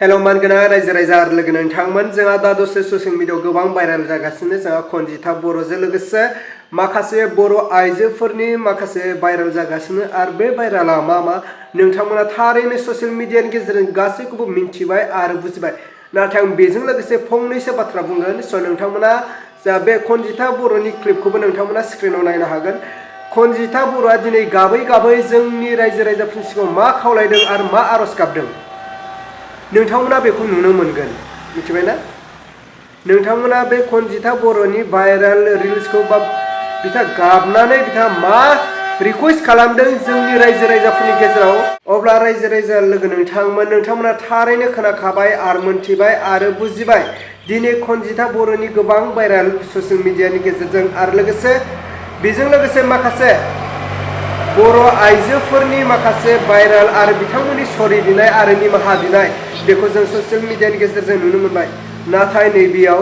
hello मानगोनां रायजो राजा आरो लोगो नोंथांमोन जोंहा दा दसे ससियेल मिडियायाव गोबां भाइरेल जागासिनो जोंहा खनजिथा बर'जों लोगोसे माखासे बर' आइजोफोरनि माखासे भाइरेल जागासिनो आरो बे भाइरेला मा नोंथांमोना थारैनो ससियेल मिडियानि गेजेरजों गासैखौबो मिन्थिबाय आरो बुजिबाय नाथाय आं बेजों लोगोसे फंनैसो बाथ्रा बुंगोन स' नोंथांमोना जा बे खनजिथा बर'नि क्लिपखौबो नोंथांमोना स्क्रिनाव नायनो हागोन खनजिथा बर'आ दिनै गाबै गाबै जोंनि रायजो राजाफोरनि सिगाङाव मा खावलायदों आरो मा आर'ज गाबदों नोंथांमोना बेखौ नुनो मोनगोन मिथिबायना नोंथांमोना बे खनजिथा बर'नि भाइरेल रिल्सखौ बा बिथाङा गाबनानै बिथाङा मा रिक्वेस्ट खालामदों जोंनि रायजो राजाफोरनि गेजेराव अब्ला रायजो राजा लोगो नोंथांमोना थारैनो खोनाखाबाय आरो मोनथिबाय आरो बुजिबाय दिनै खनजिथा बर'नि गोबां भाइरेल ससियेल मिडियानि गेजेरजों आरो लोगोसे बेजों लोगोसे माखासे बर' आइजोफोरनि माखासे भाइरेल आरो बिथांमोननि सरि बिनाय आरो निमाहा बिनाय बेखौ जों ससियेल मिडियानि गेजेरजों नुनो मोनबाय नाथाय नैबेयाव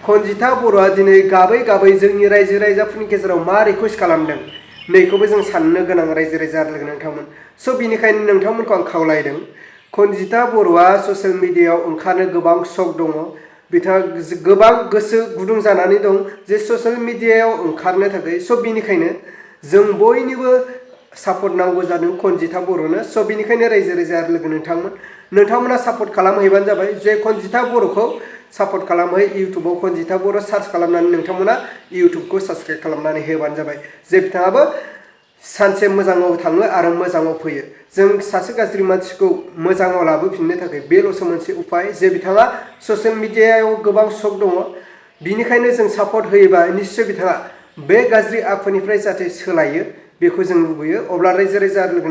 खनजिथा बर'आ दिनै गाबै गाबै जोंनि रायजो राजाफोरनि गेजेराव मा रिक्वेस्ट खालामदों नैखौबो जों साननो गोनां रायजो राजा लोगो नोंथांमोन स' बिनिखायनो नोंथांमोनखौ आं खावलायदों खनजिथा बर'आ ससियेल मिडियायाव ओंखारनो गोबां सक दङ बिथाङा गोबां गोसो गुदुं जानानै दं जे ससियेल मिडियायाव ओंखारनो थाखाय स' बिनिखायनो जों बयनिबो सापर्ट नांगौ जादों खनजिथा बर'नो स' बिनिखायनो रायजो राजा लोगो नोंथांमोना सापर्ट खालामहैबानो जाबाय जे खनजिथा बर'खौ सापर्ट खालामहै इउटुबाव खनजिथा बर' सार्च खालामनानै नोंथांमोना इउटुबखौ साबस्क्राइब खालामनानै होबानो जाबाय जे बिथाङाबो सानसे मोजाङाव थाङो आरो मोजाङाव फैयो जों सासे गाज्रि मानसिखौ मोजाङाव लाबोफिननो थाखाय बेल'सो मोनसे उपाय जे बिथाङा ससियेल मिडियायाव गोबां सक दङ बिनिखायनो जों सापर्ट होयोबा निश्चय बिथाङा बे गाज्रि आखुनिफ्राय जाहाथे सोलायो बेखौ जों लुबैयो अब्ला रायजो राजा लोगो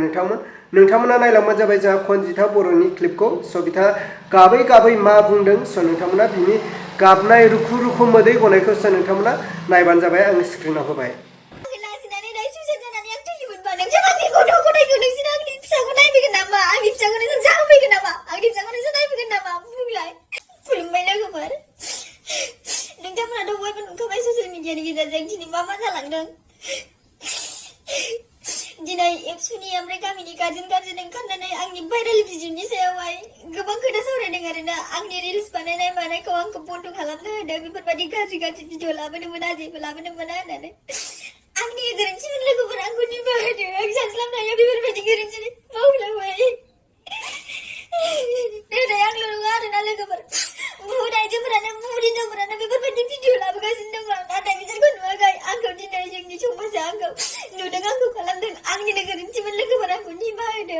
नोंथांमोना नायलांबानो जाबाय जोंहा खनजिथा बर'नि क्लिपखौ स' बिथाङा गाबै गाबै मा बुंदों स' नोंथांमोना बिनि गाबनाय रुखु रुखु मोदै गनायखौ स' नोंथांमोना नायबानो जाबाय आं स्क्रिनाव होबाय दिनै एबसुनि ओमफ्राय गामिनि गार्जेन ओंखारनानै आंनि भाइरेल भिडिअनि सायावहाय गोबां खोथा सावरायदों आरोना आंनि रिल्स बानायनाय मानायखौ आंखौ बन्द खालामनो होदों बेफोरबायदि गाज्रि भिडिअ लाबोनो मोना जेबो लाबोनो मोना होननानै आंनि गोरोन्थिमोन लोगोफोर आंखौ निमाहा होदो आं सानस्लाबनो हाया बेफोरबायदि गोरोन्थि मावलांबाय नाथाय आंल' नङा आरोना लोगोफोर बुहुत आइजोफोरानो बुहुत हिनजावफोरानो बेफोरबायदि भिडिअ लाबोगासिनो दङ नाथाय बिसोरखौ नुवाखै आंखौ दिनै जोंनि समाजा आंखौ नुदों आंखौ खालामदों आंनिनो गोरोन्थिमोन लोगोफोर आंखौ निमाहा होदो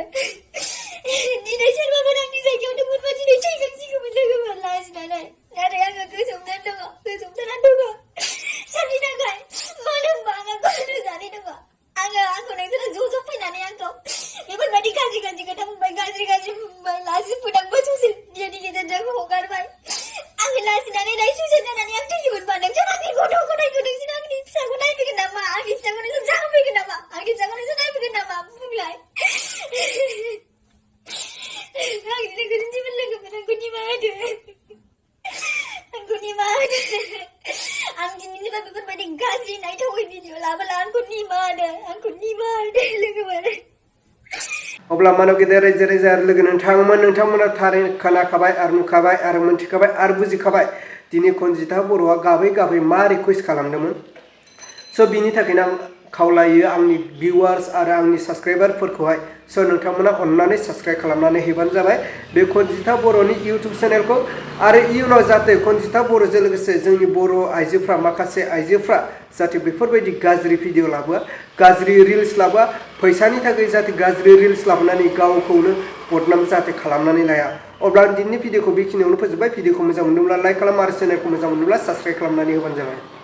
दिनै सोरबाफोर आंनि जायगायाव दंमोनबा दिनै थैखांसिगौमोन लोगोफोर लाजिनानै नाथाय आङो गोजोमनानै दङ सोरनि थाखाय मानो होनबा आङो गथ' जानाय दङ आंखौ नोंसोरो ज' फैनानै आंखौ बेफोरबायदि गाज्रि खोथा बुंबाय गाज्रि बुंबाय लाजि फोनांबाय ससियेल मिडियानि गेजेरजों हगारबाय आङो लाजिनानै सुइसाइड जानानै आं थैयोमोनबा नोंसोर आंनि गथ' गथायखौ नोंसोर आंनि फिसाखौ नायफैगोन नामा आंनि फिसाखौ नोंसोर जाहोफैगोन नामा आंनि फिसाखौ नोंसोर नायफैगोन नामा बुंलाय आंनि गोरोन्थिमोन लोगोफोर आंखौ निमाहा होदो आं दिनैनिफ्राय बेफोरबायदि गाज्रि नायथावै भिडिअ लाबोला आंखौ निमाहा होदो लोगोफोर अब्ला मानव गेदेर रायजो राजा लोगो नोंथांमोना थारैनो खोनाखाबाय आरो नुखाबाय आरो मोनथिखाबाय आरो बुजिखाबाय दिनै खनजिथा बर'आ गाबै मा रिक्वेस्ट खालामदोंमोन स' बिनि थाखायनो आं खावलायो आंनि भिउवार्स आरो आंनि साबस्क्राइबारफोरखौहाय स' नोंथांमोना अननानै साबस्क्राइब खालामनानै होबानो जाबाय बे खनजिथा बर'नि इउटुब चेनेलखौ आरो इयुनाव जाहाथे खनजिथा बर'जों लोगोसे जोंनि बर' आइजोफ्रा माखासे आइजोफ्रा जाहाथे बेफोरबायदि गाज्रि भिडिअ लाबोआ गाज्रि रिल्स लाबोआ फैसानि थाखाय जाहाथे गाज्रि रिल्स लाबोनानै गावखौनो बदनाम जाहाथे खालामनानै लाया अब्ला दिनैनि भिडिअखौ बेखिनियावनो फोजोबबाय भिडिअखौ मोजां मोनदोंब्ला लाइक खालाम आरो चेनेलखौ मोजां मोनदोंब्ला साबस्क्राइब खालामनानै होबानो जाबाय